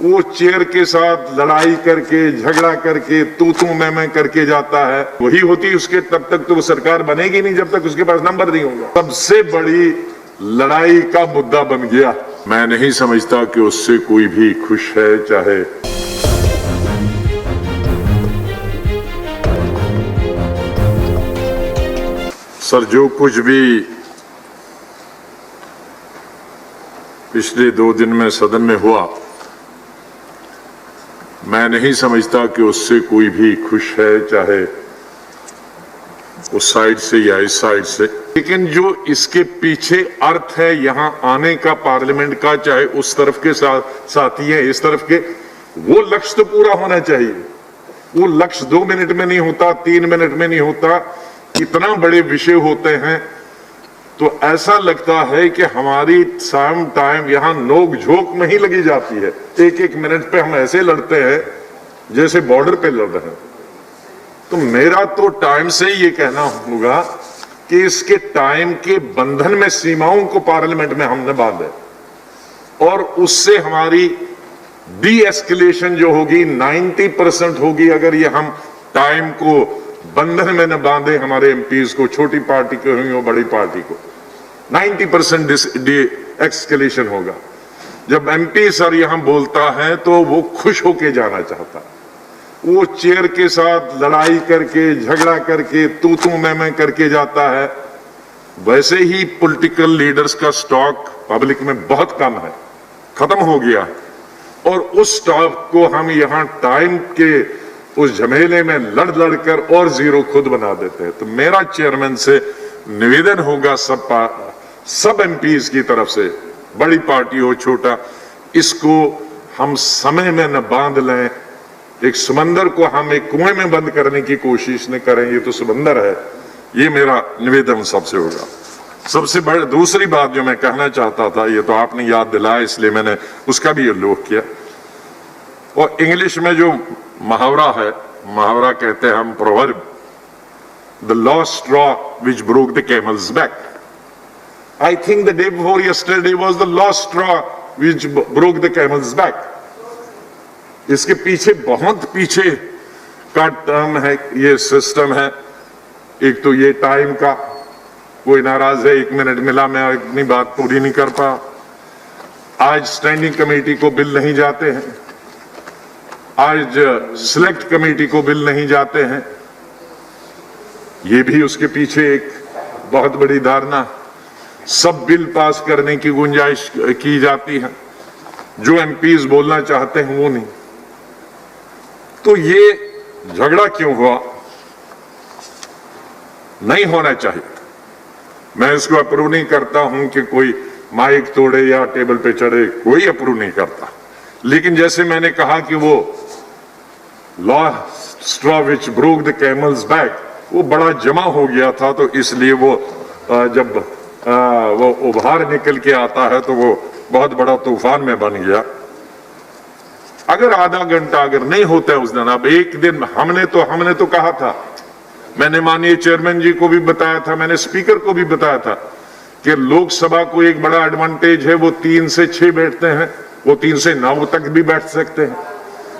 वो चेयर के साथ लड़ाई करके झगड़ा करके तू मैं करके जाता है, वही होती उसके तब तक तो वो सरकार बनेगी नहीं जब तक उसके पास नंबर नहीं होगा। सबसे बड़ी लड़ाई का मुद्दा बन गया। मैं नहीं समझता कि उससे कोई भी खुश है। चाहे सर जो कुछ भी पिछले 2 दिन में सदन में हुआ, मैं नहीं समझता कि उससे कोई भी खुश है, चाहे उस साइड से या इस साइड से। लेकिन जो इसके पीछे अर्थ है यहाँ आने का पार्लियामेंट का, चाहे उस तरफ के साथी हैं इस तरफ के, वो लक्ष्य तो पूरा होना चाहिए। वो लक्ष्य 2 मिनट में नहीं होता, 3 मिनट में नहीं होता। इतना बड़े विषय होते हैं तो ऐसा लगता है कि हमारी सम टाइम यहाँ नोक झोंक में ही लगी जाती है। 1-1 मिनट पे हम ऐसे लड़ते हैं जैसे बॉर्डर पे लड़ रहे हैं। तो मेरा तो टाइम से ये कहना होगा कि इसके टाइम के बंधन में सीमाओं को पार्लियामेंट में हमने बांधे और उससे हमारी डी एस्केलेशन जो होगी 90% होगी अगर ये हम टाइम को बंधन में न बांधे। हमारे एमपीज को, छोटी पार्टी को हो बड़ी पार्टी को, 90% एक्सकेलेशन होगा। जब एमपी सर यहां बोलता है तो वो खुश होके जाना चाहता। वो चेयर के साथ लड़ाई करके झगड़ा करके तू मैं करके जाता है। वैसे ही पॉलिटिकल लीडर्स का स्टॉक पब्लिक में बहुत कम है, खत्म हो गया, और उस स्टॉक को हम यहां टाइम के उस झमेले में लड़ कर और जीरो खुद बना देते हैं। तो मेरा चेयरमैन से निवेदन होगा सब एमपीज की तरफ से, बड़ी पार्टी हो छोटा, इसको हम समय में न बांध लें। एक समंदर को हम एक कुएं में बंद करने की कोशिश न करें, ये तो समंदर है। ये मेरा निवेदन सबसे होगा। सबसे बड़ी दूसरी बात जो मैं कहना चाहता था, ये तो आपने याद दिलाया इसलिए मैंने उसका भी उल्लेख किया। और इंग्लिश में जो मुहावरा है, मुहावरा कहते हैं हम proverb, the lost straw which broke the camel's back. I think the day before yesterday was the last straw which broke the camel's back. इसके पीछे बहुत पीछे का टर्म है, ये सिस्टम है। एक तो ये टाइम का, कोई नाराज है 1 मिनट मिला, मैं अपनी बात पूरी नहीं कर पा। आज स्टैंडिंग कमेटी को बिल नहीं जाते हैं, आज सिलेक्ट कमेटी को बिल नहीं जाते हैं। ये भी उसके पीछे एक बहुत बड़ी धारणा। सब बिल पास करने की गुंजाइश की जाती है, जो एमपीज बोलना चाहते हैं वो नहीं। तो ये झगड़ा क्यों हुआ? नहीं होना चाहिए। मैं इसको अप्रूव नहीं करता हूं कि कोई माइक तोड़े या टेबल पे चढ़े, कोई अप्रूव नहीं करता। लेकिन जैसे मैंने कहा कि वो lost straw which broke the camel's back, वो बड़ा जमा हो गया था, तो इसलिए वो जब वो उभार निकल के आता है तो वो बहुत बड़ा तूफान में बन गया। अगर आधा घंटा अगर नहीं होता है उस दिन, अब एक दिन हमने तो कहा था, मैंने माननीय चेयरमैन जी को भी बताया था, मैंने स्पीकर को भी बताया था कि लोकसभा को एक बड़ा एडवांटेज है, वो 3 से 6 बैठते हैं, वो 3 से 9 तक भी बैठ सकते हैं।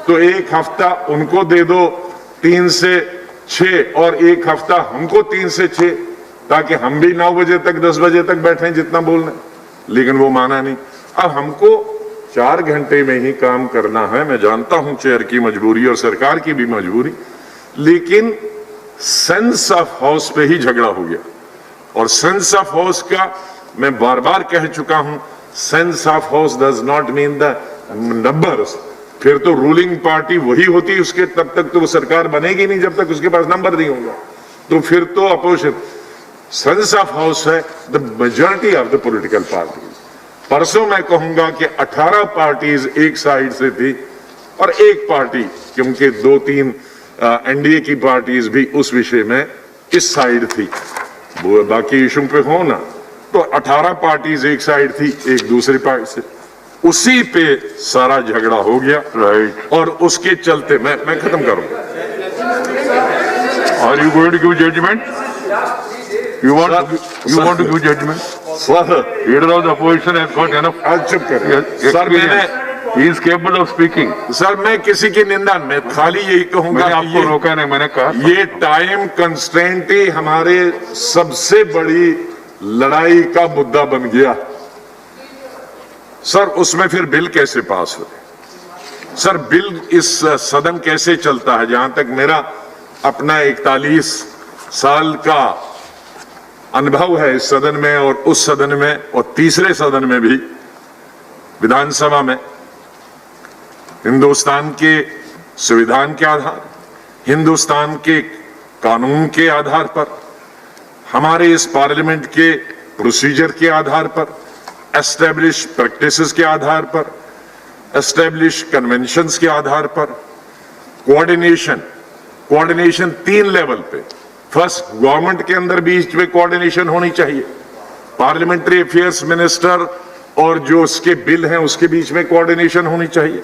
तो एक हफ्ता उनको दे दो 3 से 6 और एक हफ्ता हमको 3 से 6, ताकि हम भी 9 बजे तक 10 बजे तक बैठे जितना बोलना। लेकिन वो माना नहीं। अब हमको 4 घंटे में ही काम करना है। मैं जानता हूं चेयर की मजबूरी और सरकार की भी मजबूरी, लेकिन सेंस ऑफ हाउस पे ही झगड़ा हो गया। और सेंस ऑफ हाउस का मैं बार बार कह चुका हूं, sense of house does not mean the numbers. फिर तो रूलिंग पार्टी वही होती, उसके तब तक तो वो सरकार बनेगी नहीं जब तक उसके पास नंबर नहीं होगा। तो फिर तो अपोजिशन सेंस ऑफ हाउस है the majority of the political parties. परसों मैं कहूंगा कि 18 पार्टीज एक साइड से थी और एक पार्टी, क्योंकि 2-3 एनडीए की पार्टीज भी उस विषय में इस साइड थी, वो बाकी इशू पे हो ना, तो 18 पार्टीज एक साइड थी, एक दूसरी पार्टी से, उसी पे सारा झगड़ा हो गया। राइट। और उसके चलते मैं खत्म करूंगा। Are you going to give judgment? You want to give judgment? Sir, Leader of the opposition has got enough. आज चुप करिए। Sir, He is capable of speaking. Sir मैं किसी की निंदा में खाली यही कहूंगा मैंने कि आपको रोका नहीं, मैंने कहा ये टाइम कंस्ट्रेंट ही हमारे सबसे बड़ी लड़ाई का मुद्दा बन गया। सर उसमें फिर बिल कैसे पास हो? सर बिल इस सदन कैसे चलता है? जहां तक मेरा अपना 41 साल का अनुभव है इस सदन में और उस सदन में और तीसरे सदन में भी, विधानसभा में, हिंदुस्तान के संविधान के आधार, हिंदुस्तान के कानून के आधार पर, हमारे इस पार्लियामेंट के प्रोसीजर के आधार पर, एस्टेब्लिश प्रैक्टिसेस के आधार पर, एस्टेब्लिश कन्वेंशंस के आधार पर, कोऑर्डिनेशन 3 लेवल पे। फर्स्ट, गवर्नमेंट के अंदर बीच में कोऑर्डिनेशन होनी चाहिए, पार्लियामेंट्री अफेयर्स मिनिस्टर और जो उसके बिल हैं उसके बीच में कोऑर्डिनेशन होनी चाहिए,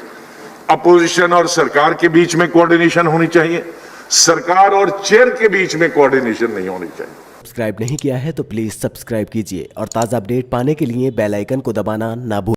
अपोजिशन और सरकार के बीच में कोऑर्डिनेशन होनी चाहिए, सरकार और चेयर के बीच में कोऑर्डिनेशन नहीं होनी चाहिए। सब्सक्राइब नहीं किया है तो प्लीज सब्सक्राइब कीजिए और ताज़ा अपडेट पाने के लिए बेल आइकन को दबाना ना भूलें।